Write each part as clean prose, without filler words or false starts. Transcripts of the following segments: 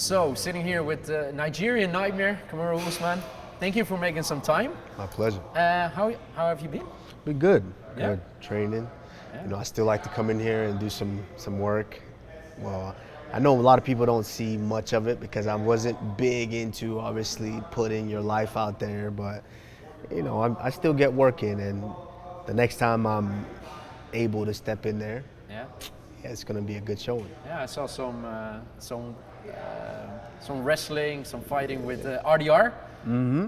So, sitting here with Nigerian nightmare, KAMARU Usman. Thank you for making some time. My pleasure. How have you been? Been good. Yeah. Good training. Yeah. You know, I still like to come in here and do some work. Well, I know a lot of people don't see much of it because I wasn't big into obviously putting your life out there, but you know, I still get working, and the next time I'm able to step in there, Yeah. it's going to be a good showing. Yeah, I saw some wrestling, some fighting with RDR,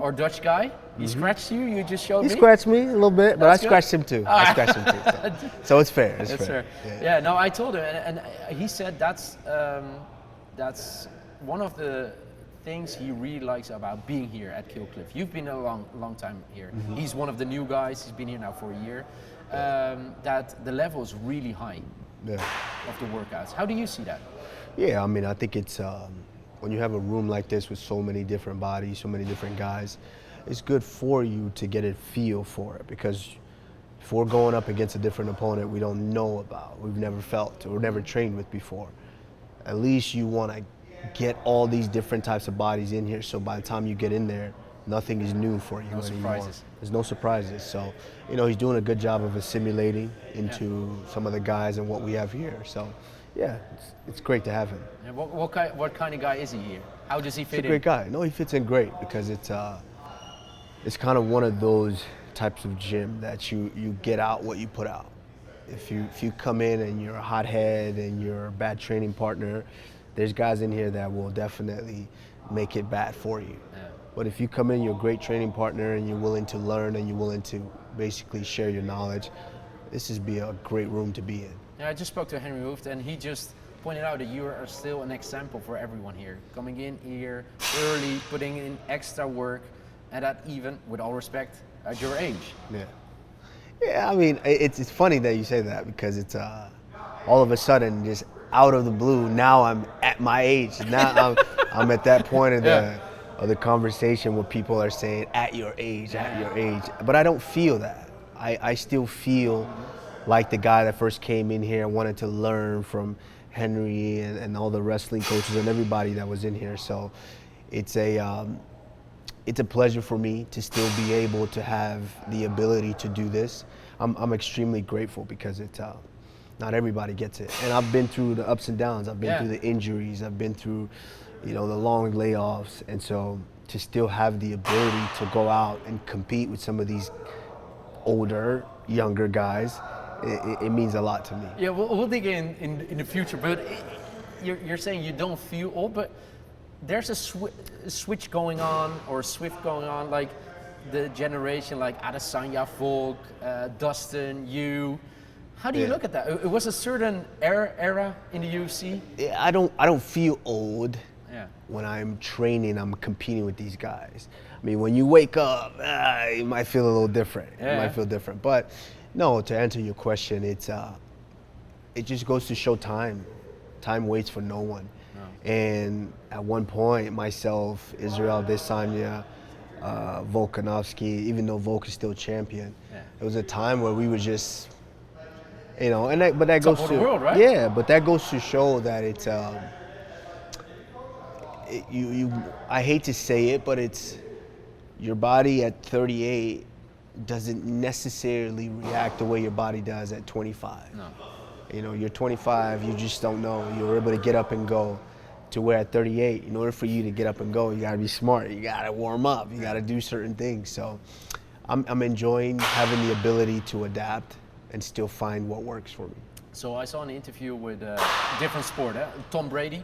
or Dutch guy. He scratched you. You just showed me. He scratched me a little bit, but That's I scratched him too. I scratched him too. So it's fair. It's That's fair. fair. Yeah. No, I told him, and he said that's one of the things he really likes about being here at Kill Cliff. You've been a long time here. He's one of the new guys. He's been here now for a year. That the level is really high of the workouts. How do you see that? Yeah, I mean, I think it's when you have a room like this with so many different bodies, so many different guys, it's good for you to get a feel for it, because if we're going up against a different opponent we don't know about, we've never felt or never trained with before, at least you want to get all these different types of bodies in here, so by the time you get in there, nothing is new for you anymore. Surprises. There's no surprises. So, you know, he's doing a good job of assimilating into some of the guys and what we have here. So, yeah, it's great to have him. And what kind of guy is he here? How does he fit He's a great guy. No, he fits in great because it's kind of one of those types of gym that you get out what you put out. If you come in and you're a hothead and you're a bad training partner, there's guys in here that will definitely make it bad for you. Yeah. But if you come in, you're a great training partner and you're willing to learn and you're willing to basically share your knowledge, this is be a great room to be in. Yeah, I just spoke to Henry Hooft, and he just pointed out that you are still an example for everyone here. Coming in here early, putting in extra work, and that even, with all respect, at your age. Yeah. Yeah, I mean, it's funny that you say that because it's all of a sudden, just out of the blue, now I'm at my age. Now I'm at that point of the conversation where people are saying, at your age, at your age. But I don't feel that. I still feel like the guy that first came in here and wanted to learn from Henry and all the wrestling coaches and everybody that was in here. So it's a pleasure for me to still be able to have the ability to do this. I'm extremely grateful because it's not everybody gets it. And I've been through the ups and downs. I've been through the injuries. I've been through, you know, the long layoffs. And so to still have the ability to go out and compete with some of these older, younger guys, it means a lot to me. Yeah, we'll dig in the future, but you're saying you don't feel old, but there's a switch going on, or a swift going on, like the generation like Adesanya, Volk, Dustin, you. How do you look at that? It was a certain era in the UFC. Yeah, I don't feel old. Yeah. When I'm training, I'm competing with these guys. I mean, when you wake up, you might feel a little different. Yeah. You might feel different. But no, to answer your question, it just goes to show time. Time waits for no one. No. And at one point, myself, Israel Adesanya, Volkanovski, even though Volk is still champion, it was a time where we were just, you know, and but that Top goes of to the world, right? Yeah, but that goes to show that it's I hate to say it, but it's your body at 38 doesn't necessarily react the way your body does at 25. No. You know, you're 25, you just don't know. You're able to get up and go. To where at 38, in order for you to get up and go, you gotta be smart. You gotta warm up. You gotta do certain things. So I'm enjoying having the ability to adapt and still find what works for me. So I saw an interview with a different sport, Tom Brady,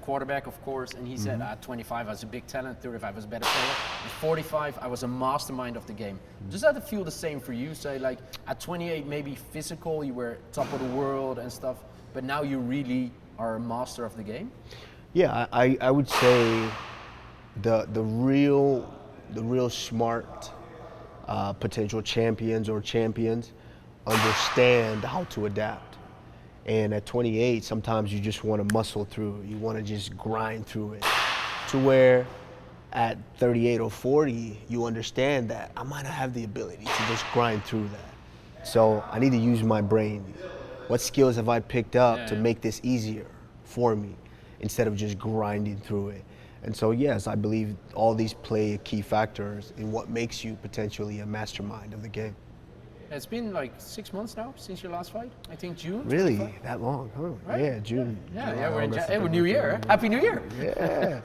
quarterback, of course, and he said at 25 I was a big talent, 35 I was a better player, at 45 I was a mastermind of the game. Does that feel the same for you? Say like at 28 maybe physical, you were top of the world and stuff, but now you really are a master of the game? Yeah, I would say the real smart potential champions or champions understand how to adapt. And at 28, sometimes you just want to muscle through. You want to just grind through it. To where at 38 or 40, you understand that I might not have the ability to just grind through that. So I need to use my brain. What skills have I picked up to make this easier for me? instead of just grinding through it. And so yes, I believe all these play key factors in what makes you potentially a mastermind of the game. It's been like 6 months now since your last fight. I think June. Really? 25? That long, huh? Right? Yeah, June. Yeah, we're in hey, New Year. Happy New Year. Yeah,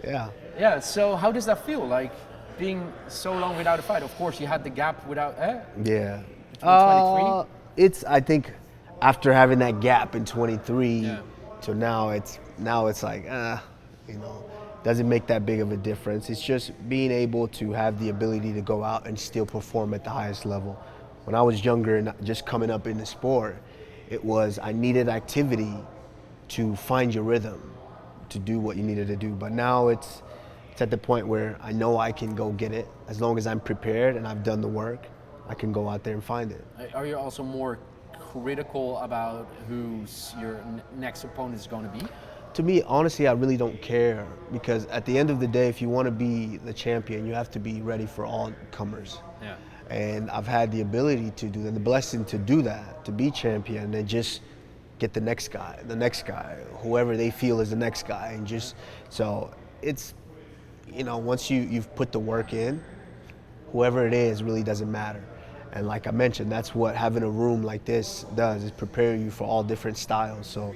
yeah. Yeah, so how does that feel, like being so long without a fight? Of course, you had the gap without, Yeah. between 23? I think after having that gap in 23 Yeah. to now it's like, you know, doesn't make that big of a difference. It's just being able to have the ability to go out and still perform at the highest level. When I was younger and just coming up in the sport, it was I needed activity to find your rhythm, to do what you needed to do. But now it's at the point where I know I can go get it. As long as I'm prepared and I've done the work, I can go out there and find it. Are you also more critical about who your next opponent is going to be? To me, honestly, I really don't care, because at the end of the day, if you want to be the champion, you have to be ready for all comers. Yeah. And I've had the ability to do that, the blessing to do that, to be champion, and just get the next guy, whoever they feel is the next guy, and just, so it's, you know, once you've put the work in, whoever it is really doesn't matter. And like I mentioned, that's what having a room like this does, is prepare you for all different styles. So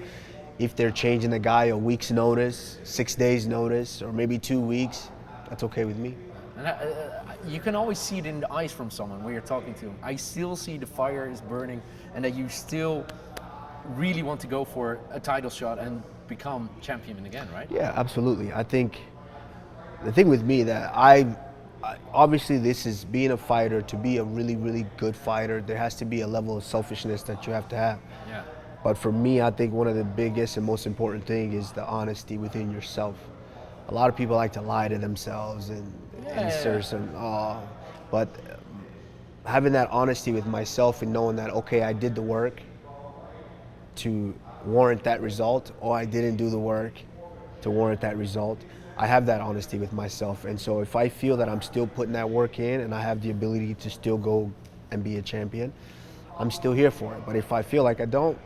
if they're changing the guy a week's notice, 6 days notice, or maybe 2 weeks, that's okay with me. And you can always see it in the eyes from someone when you're talking to them. I still see the fire is burning, and that you still really want to go for a title shot and become champion again, right? Yeah, absolutely. I think the thing with me that I obviously this is being a fighter. To be a really, really good fighter, there has to be a level of selfishness that you have to have. Yeah. But for me, I think one of the biggest and most important thing is the honesty within yourself. A lot of people like to lie to themselves and insert some, but having that honesty with myself and knowing that, okay, I did the work to warrant that result, or I didn't do the work to warrant that result. I have that honesty with myself. And so if I feel that I'm still putting that work in and I have the ability to still go and be a champion, I'm still here for it. But if I feel like I don't,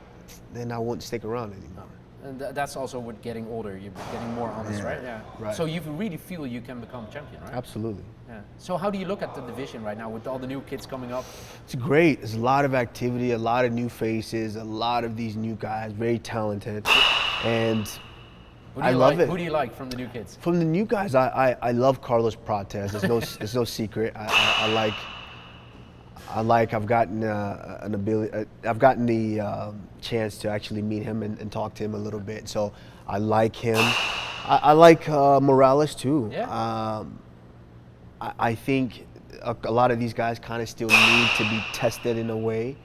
then I won't stick around anymore. And that's also with getting older, you're getting more honest, right? Yeah. Right. So you really feel you can become champion, right? Absolutely. Yeah. So how do you look at the division right now with all the new kids coming up? It's great. There's a lot of activity, a lot of new faces, a lot of these new guys, very talented. And I love it. Who do you like from the new kids? From the new guys, I love Carlos Prates. There's no secret. I've gotten I've gotten the chance to actually meet him and talk to him a little bit. So I like him. I like Morales too. Yeah. I think a lot of these guys kind of still need to be tested in a way,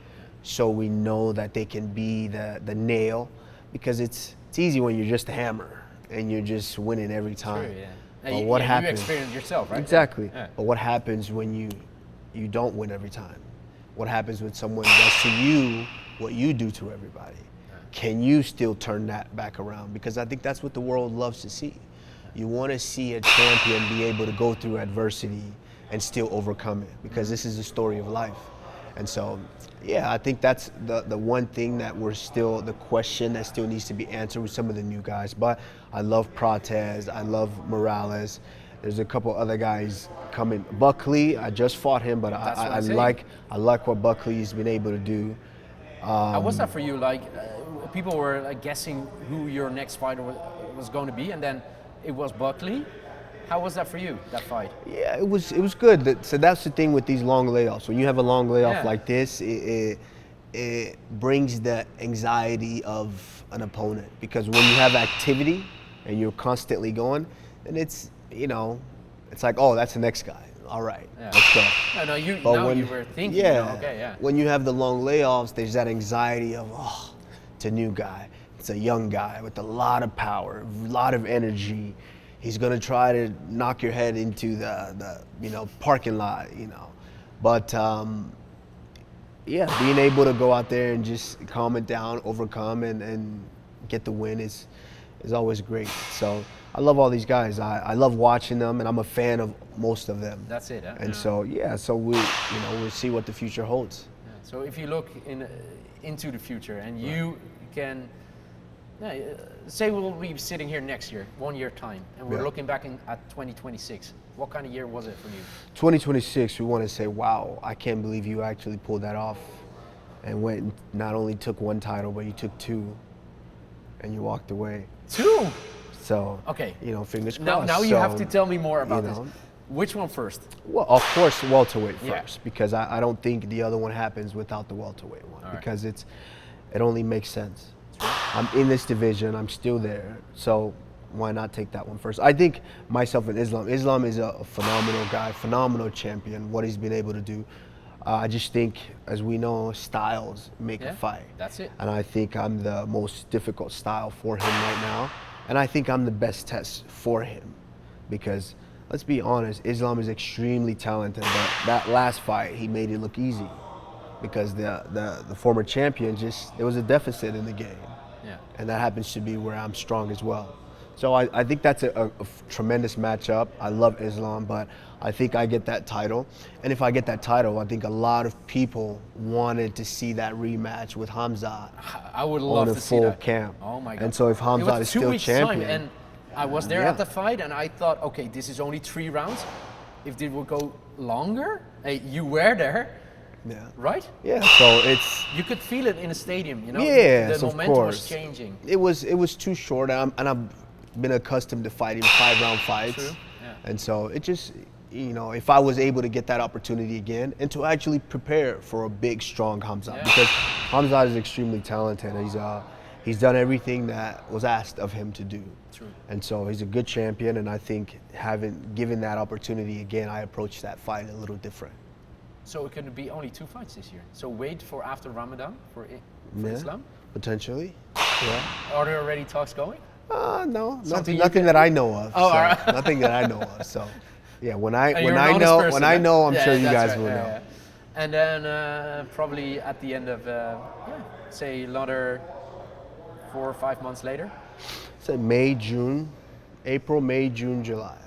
so we know that they can be the nail, because it's easy when you're just a hammer and you're just winning every time. True, yeah. But what happens? You experience yourself, right? Exactly. Yeah. But what happens when you don't win every time? What happens when someone does to you what you do to everybody? Can you still turn that back around? Because I think that's what the world loves to see. You want to see a champion be able to go through adversity and still overcome it, because this is the story of life. And so, yeah, I think that's the one thing that the question that still needs to be answered with some of the new guys. But I love Prates, I love Morales. There's a couple other guys coming. Buckley, I just fought him, but I like what Buckley's been able to do. How was that for you? Like, people were like guessing who your next fighter was going to be, and then it was Buckley. How was that for you, that fight? Yeah, it was good. So that's the thing with these long layoffs. When you have a long layoff like this, it brings the anxiety of an opponent, because when you have activity and you're constantly going, then it's, you know, it's like, oh, that's the next guy. All right, let's go. No, you were thinking, when you have the long layoffs, there's that anxiety of, oh, it's a new guy. It's a young guy with a lot of power, a lot of energy. He's gonna try to knock your head into the parking lot, you know. But being able to go out there and just calm it down, overcome, and get the win is always great. So I love all these guys. I love watching them, and I'm a fan of most of them. That's it. Huh? And so we'll see what the future holds. Yeah. So if you look into the future and you can Yeah, say we'll be sitting here next year, 1 year time, and we're Yeah. looking back at 2026. What kind of year was it for you? 2026, we want to say, wow, I can't believe you actually pulled that off and went and not only took one title, but you took two and you walked away. 2? So, Okay. you know, fingers Now, crossed. now you So, have to tell me more about you this. know. Which one first? Well, of course, welterweight Yeah. first, because I don't think the other one happens without the welterweight one, All right. because it only makes sense. I'm in this division, I'm still there, so why not take that one first? I think myself and Islam is a phenomenal guy, phenomenal champion, what he's been able to do. I just think, as we know, styles make Yeah, a fight. that's it. And I think I'm the most difficult style for him right now. And I think I'm the best test for him. Because, let's be honest, Islam is extremely talented, but that last fight, he made it look easy. Because the former champion there was a deficit in the game. Yeah. And that happens to be where I'm strong as well. So I think that's a tremendous matchup. I love Islam, but I think I get that title. And if I get that title, I think a lot of people wanted to see that rematch with Hamzat I would on love a to see full that. camp. Oh my God. And so if It Hamzat was is 2 still weeks champion, time, and I was there Yeah. at the fight, and I thought, okay, this is only 3 rounds. If it would go longer, hey, you were there, yeah, right? yeah. So it's You could feel it in the stadium, you know? Yes, the of momentum course. was changing. it was too short, and I've been accustomed to fighting 5-round fights. True, yeah. And so it just, you know, if I was able to get that opportunity again and to actually prepare for a big, strong Hamzat, Yeah. because Hamzat is extremely talented. He's done everything that was asked of him to do. True. And so he's a good champion, and I think given that opportunity again, I approach that fight a little different. So it could be only 2 fights this year. So wait for after Ramadan for Yeah, Islam. potentially. Yeah. Are there already talks going? No, Something nothing you that I know of. Oh, so, all right. Nothing that I know of. So, yeah, when I You're an honest person, I huh? know, I'm Yeah, sure you that's guys right, will yeah, know. yeah. And then probably at the end of, say another 4 or 5 months later. So April, May, June, July.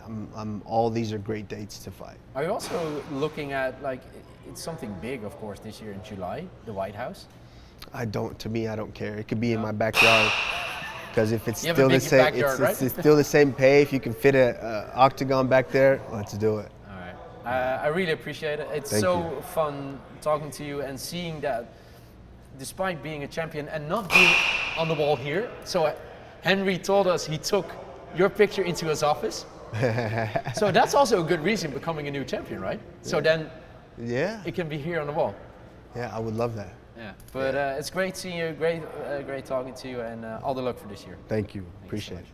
All these are great dates to fight. Are you also looking at, like, it's something big, of course, this year in July, the White House? To me, I don't care. It could be in my backyard. Because if it's You have a still the big same, backyard, right? it's still the same pay. If you can fit an octagon back there, let's do it. All right. I really appreciate it. It's Thank so you. fun talking to you and seeing that despite being a champion and not being on the wall here. So Henry told us he took your picture into his office. So that's also a good reason becoming a new champion, right? So then Yeah, it can be here on the wall. yeah, I would love that. Yeah. But it's great seeing you, great talking to you, and all the luck for this year. Thank you. Thank you so Appreciate much. it.